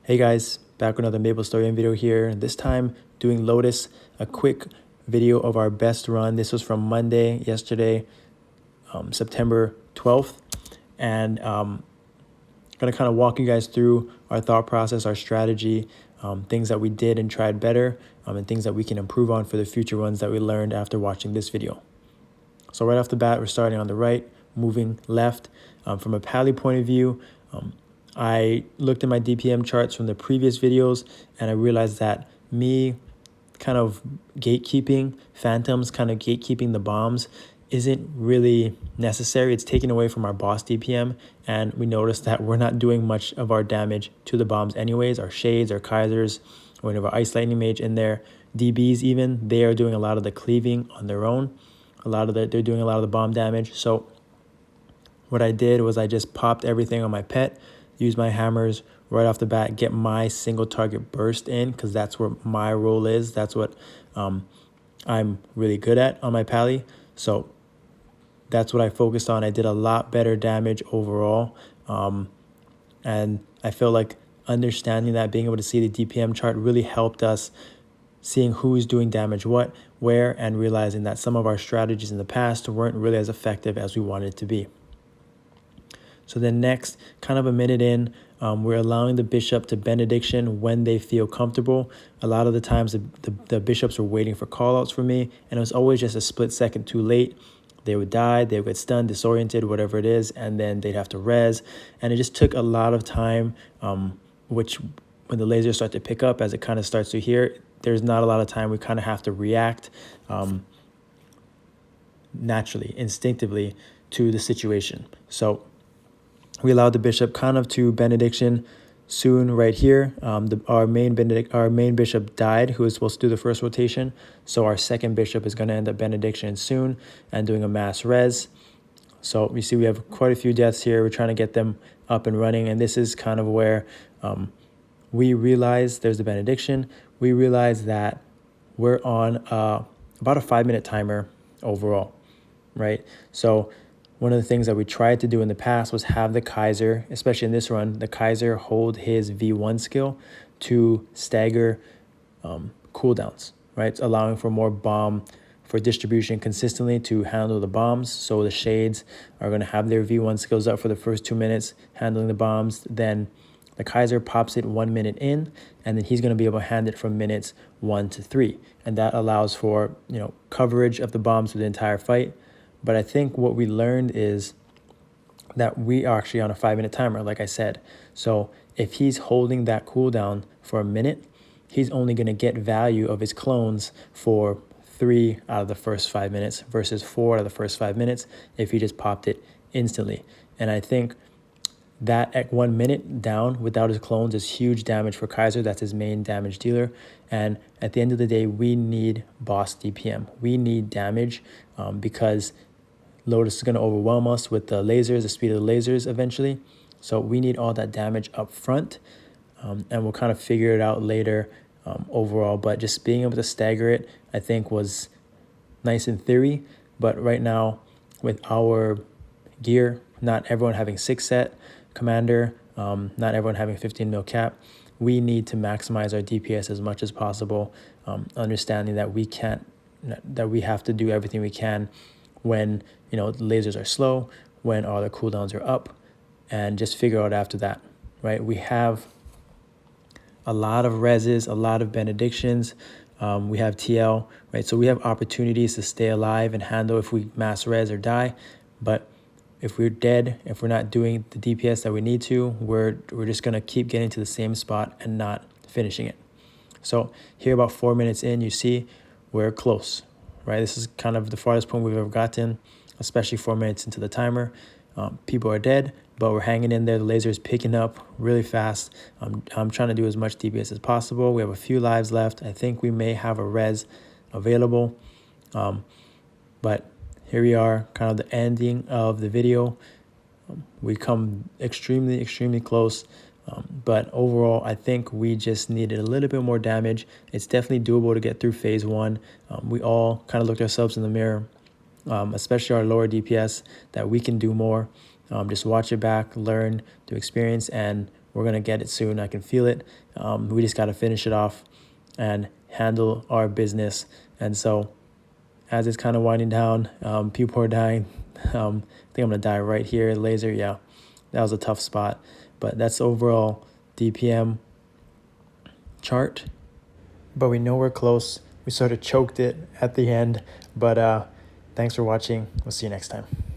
Hey guys, back with another Maplestory video here. This time doing Lotus, a quick video of our best run. This was from Monday, yesterday, September 12th. And going to kind of walk you guys through our thought process, our strategy, things that we did and tried better, and things that we can improve on for the future runs that we learned after watching this video. So right off the bat, we're starting on the right, moving left. From a pally point of view, I looked at my DPM charts from the previous videos and I realized that me kind of gatekeeping phantoms, kind of gatekeeping the bombs isn't really necessary. It's taken away from our boss DPM, and we noticed that we're not doing much of our damage to the bombs anyways. Our Shades, our Kaisers, or we have our Ice Lightning Mage in there, DBs even, they are doing a lot of the cleaving on their own. They're doing a lot of the bomb damage. So what I did was I just popped everything on my pet, use my hammers right off the bat, get my single target burst in, because that's where my role is. That's what I'm really good at on my pally. So that's what I focused on. I did a lot better damage overall. And I feel like understanding that, being able to see the DPM chart really helped us seeing who's doing damage what, where, and realizing that some of our strategies in the past weren't really as effective as we wanted it to be. So then next, kind of a minute in, we're allowing the bishop to benediction when they feel comfortable. A lot of the times the bishops were waiting for callouts for me, and it was always just a split second too late. They would die, they would get stunned, disoriented, whatever it is, and then they'd have to res. And it just took a lot of time, which when the lasers start to pick up, as it kind of starts to hear, there's not a lot of time. We kind of have to react naturally, instinctively to the situation. So we allowed the bishop kind of to benediction soon right here. Our main bishop died, who was supposed to do the first rotation. So our second bishop is going to end up benediction soon and doing a mass res. So you see we have quite a few deaths here. We're trying to get them up and running. And this is kind of where we realize there's the benediction. We realize that we're on about a 5-minute timer overall, right? So one of the things that we tried to do in the past was have the Kaiser, especially in this run, the Kaiser hold his V1 skill to stagger cooldowns, right? It's allowing for more bomb for distribution consistently to handle the bombs. So the Shades are going to have their V1 skills up for the first 2 minutes, handling the bombs. Then the Kaiser pops it 1 minute in, and then he's going to be able to hand it from minutes 1 to 3. And that allows for, coverage of the bombs for the entire fight. But I think what we learned is that we are actually on a 5-minute timer, like I said. So if he's holding that cooldown for a minute, he's only going to get value of his clones for 3 out of the first 5 minutes versus 4 out of the first 5 minutes if he just popped it instantly. And I think that at 1 minute down without his clones is huge damage for Kaiser. That's his main damage dealer. And at the end of the day, we need boss DPM. We need damage because Lotus is going to overwhelm us with the lasers, the speed of the lasers eventually. So we need all that damage up front, and we'll kind of figure it out later overall. But just being able to stagger it, I think, was nice in theory. But right now, with our gear, not everyone having 6-set commander, not everyone having 15 mil cap, we need to maximize our DPS as much as possible, understanding that we have to do everything we can when the lasers are slow, when all the cooldowns are up, and just figure out after that, right? We have a lot of reses, a lot of benedictions. We have TL, right? So we have opportunities to stay alive and handle if we mass res or die. But if we're dead, if we're not doing the DPS that we need to, we're just going to keep getting to the same spot and not finishing it. So here about 4 minutes in, you see we're close, right? This is kind of the farthest point we've ever gotten, especially 4 minutes into the timer. People are dead, but we're hanging in there. The laser is picking up really fast. I'm trying to do as much DPS as possible. We have a few lives left. I think we may have a res available. But here we are, kind of the ending of the video. We come extremely, extremely close. But overall, I think we just needed a little bit more damage. It's definitely doable to get through phase 1. We all kind of looked ourselves in the mirror, especially our lower DPS, that we can do more. Just watch it back, learn, do experience, and We're going to get it soon. I can feel it. We just got to finish it off and handle our business. And so as it's kind of winding down, people are dying. I think I'm going to die right here. Laser, yeah, that was a tough spot. But that's overall DPM chart. But we know we're close. We sort of choked it at the end. But thanks for watching. We'll see you next time.